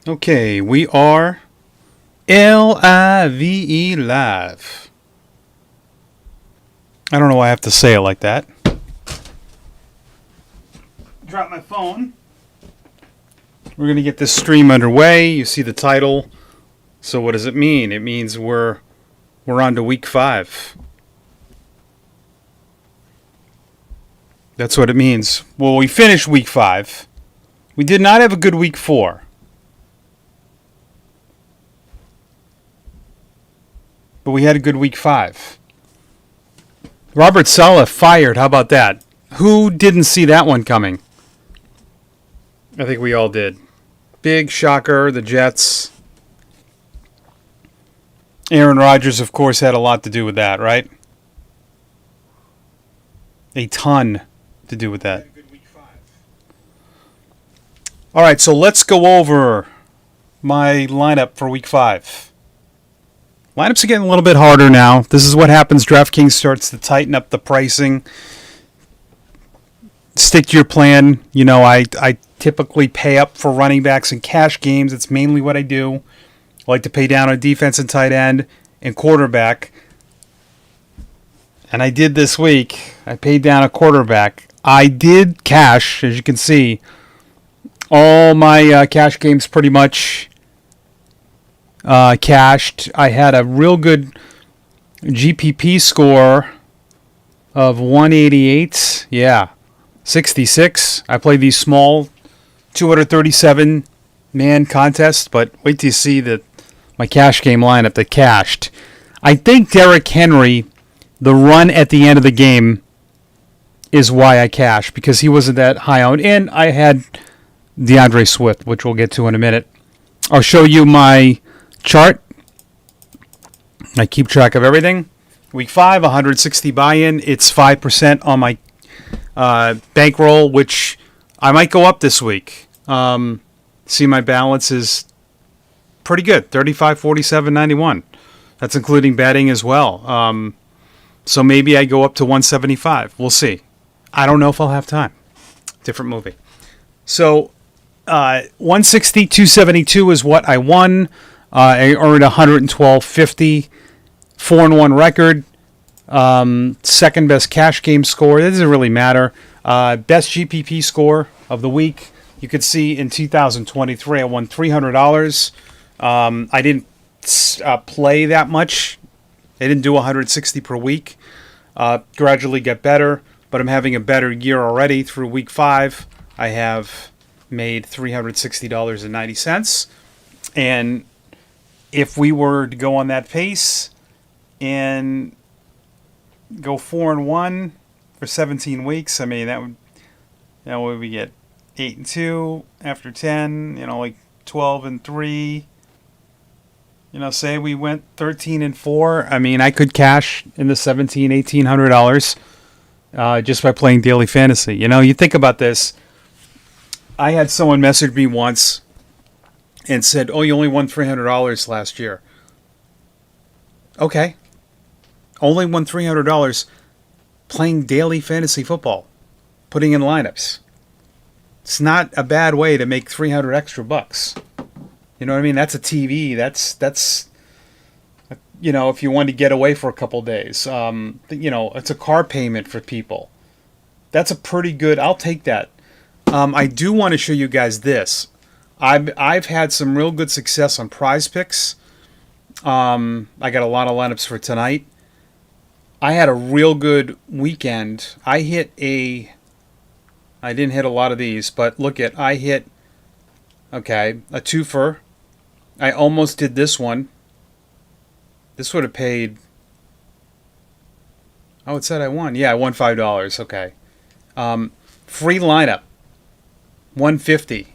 Okay, we are Live live. I don't know why I have to say it like that. Drop my phone. We're going to get this stream underway. You see the title. So what does it mean? It means we're on to week 5. That's what it means. Well, we finished week 5. We did not have a good week 4. But we had a good week 5. Robert Saleh fired. How about that? Who didn't see that one coming? I think we all did. Big shocker, the Jets. Aaron Rodgers, of course, had a lot to do with that, right? A ton to do with that. All right, so let's go over my lineup for week 5. Lineups are getting a little bit harder now. This is what happens. DraftKings starts to tighten up the pricing. Stick to your plan. You know, I typically pay up for running backs and cash games. It's mainly what I do. I like to pay down on defense and tight end and quarterback. And I did this week. I paid down a quarterback. I did cash, as you can see. All my cash games pretty much cashed. I had a real good GPP score of 188. Yeah, 66. I played these small 237-man contests, but wait till you see my cash game lineup that cashed. I think Derrick Henry, the run at the end of the game, is why I cashed, because he wasn't that high on. And I had DeAndre Swift, which we'll get to in a minute. I'll show you my chart. I keep track of everything. Week 5, 160 buy-in. It's 5% on my bankroll, which I might go up this week. See, my balance is pretty good, 35, 47, 91. That's including betting as well. So maybe I go up to 175. We'll see. I don't know if I'll have time. Different movie. So 160, 272 is what I won. I earned 112.50, 4-1 record. Second best cash game score. That doesn't really matter. Best GPP score of the week. You could see in 2023, I won $300. I didn't play that much. I didn't do 160 per week. Gradually get better, but I'm having a better year already through week 5. I have made $360.90. And if we were to go on that pace and go 4-1 for 17 weeks, I mean, that would we get 8-2 after 10, like 12-3. Say we went 13-4. I mean, I could cash in the $1,800 just by playing daily fantasy. You think about this. I had someone message me once and said, "Oh, you only won $300 last year." Okay. Only won $300 playing daily fantasy football, putting in lineups. It's not a bad way to make 300 extra bucks. You know what I mean? That's a TV. That's if you want to get away for a couple days. It's a car payment for people. That's a pretty good. I'll take that. I do want to show you guys this. I've had some real good success on Prize Picks. I got a lot of lineups for tonight. I had a real good weekend. I didn't hit a lot of these, but I hit, a twofer. I almost did this one. This would have paid, it said I won. Yeah, I won $5. Okay. Free lineup, 150.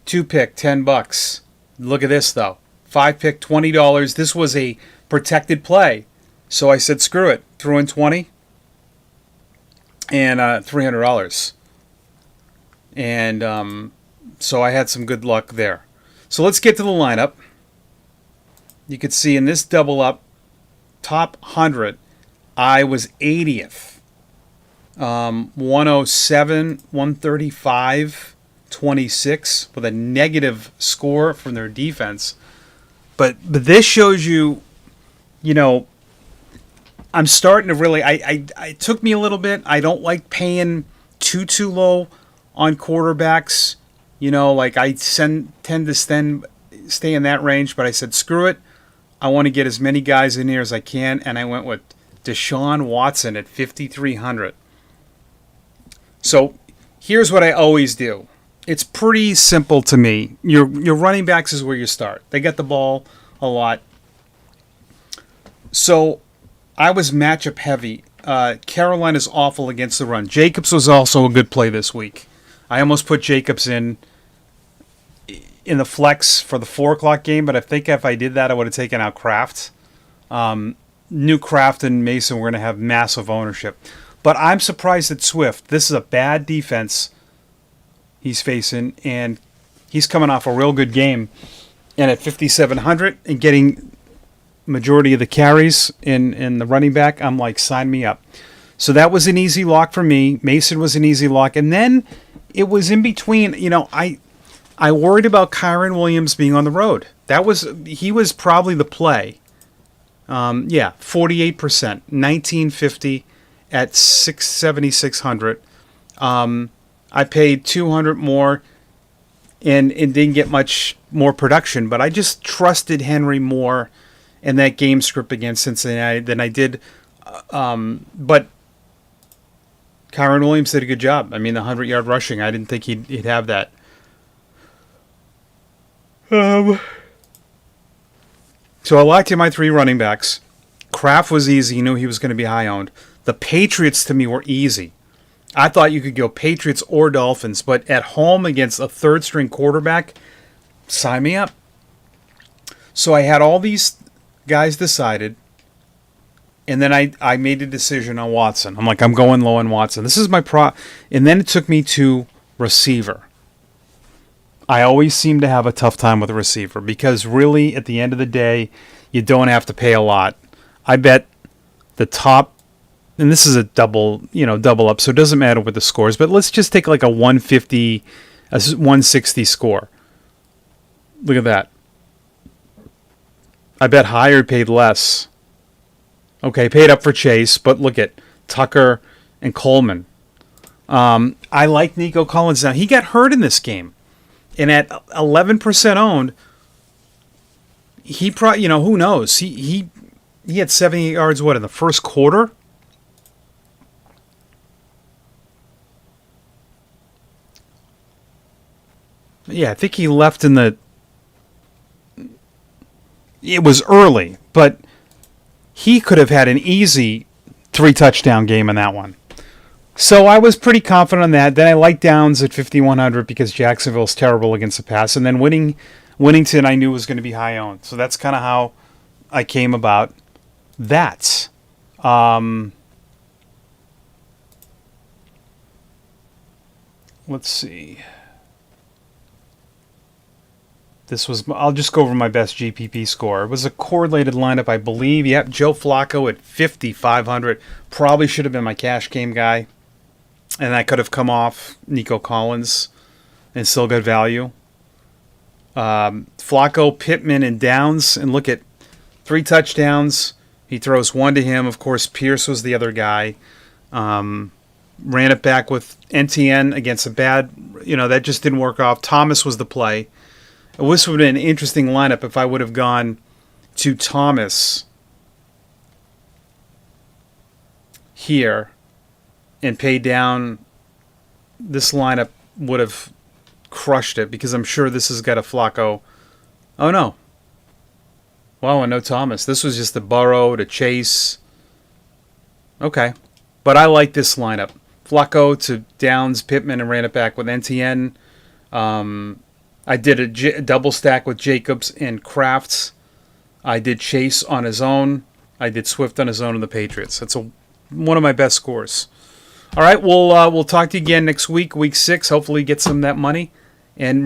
2-pick, $10. Look at this, though. 5-pick, $20. This was a protected play. So I said, screw it. Threw in 20 and $300. And so I had some good luck there. So let's get to the lineup. You could see in this double up, top 100, I was 80th. 107, 135, 26 with a negative score from their defense. But this shows you, you know, I'm starting to really. It took me a little bit. I don't like paying too low on quarterbacks. You know, like I tend to stay in that range. But I said, screw it. I want to get as many guys in here as I can, and I went with Deshaun Watson at 5,300. So here's what I always do. It's pretty simple to me. Your running backs is where you start. They get the ball a lot. So I was matchup heavy. Carolina's awful against the run. Jacobs was also a good play this week. I almost put Jacobs in the flex for the 4 o'clock game, but I think if I did that, I would have taken out Kraft. New Kraft and Mason were going to have massive ownership. But I'm surprised at Swift. This is a bad defense he's facing, and he's coming off a real good game. And at 5,700 and getting majority of the carries in the running back, I'm like, sign me up. So that was an easy lock for me. Mason was an easy lock. And then it was in between. You know, I worried about Kyron Williams being on the road. He was probably the play. 48%, 1950 at 7,600. I paid 200 more and didn't get much more production, but I just trusted Henry more in that game script against Cincinnati than I did. But Kyron Williams did a good job. I mean, the 100-yard rushing, I didn't think he'd have that. So I locked in my 3 running backs. Kraft was easy. You knew he was going to be high owned. The Patriots to me were easy. I thought you could go Patriots or Dolphins, but at home against a third-string quarterback, sign me up. So I had all these guys decided, and then I made a decision on Watson. I'm like, I'm going low on Watson. This is my and then it took me to receiver. I always seem to have a tough time with a receiver because really, at the end of the day, you don't have to pay a lot. I bet the top, and this is a double up, so it doesn't matter what the scores, but let's just take like a 150, a 160 score. Look at that. I bet higher paid less. Okay, paid up for Chase, but look at Tucker and Coleman. I like Nico Collins now. He got hurt in this game. And at 11% owned, he probably, who knows? He had 78 yards, in the first quarter? Yeah, I think he left in the... It was early, but he could have had an easy 3-touchdown game in that one. So I was pretty confident on that. Then I liked Downs at 5,100 because Jacksonville's terrible against the pass. And then Winnington I knew was going to be high owned. So that's kind of how I came about that. Let's see. I'll just go over my best GPP score. It was a correlated lineup, I believe. Yep, Joe Flacco at 5,500. Probably should have been my cash game guy. And I could have come off Nico Collins and still got value. Flacco, Pittman, and Downs. And look at 3 touchdowns. He throws 1 to him. Of course, Pierce was the other guy. Ran it back with NTN against a bad... that just didn't work off. Thomas was the play. This would have been an interesting lineup if I would have gone to Thomas here and paid down. This lineup would have crushed it because I'm sure this has got a Flacco. Oh, no. Wow, and no Thomas. This was just the Burrow to Chase. Okay. But I like this lineup. Flacco to Downs, Pittman, and ran it back with NTN. I did a double stack with Jacobs and Crafts. I did Chase on his own. I did Swift on his own in the Patriots. That's one of my best scores. All right, we'll talk to you again next week, week 6. Hopefully get some of that money. And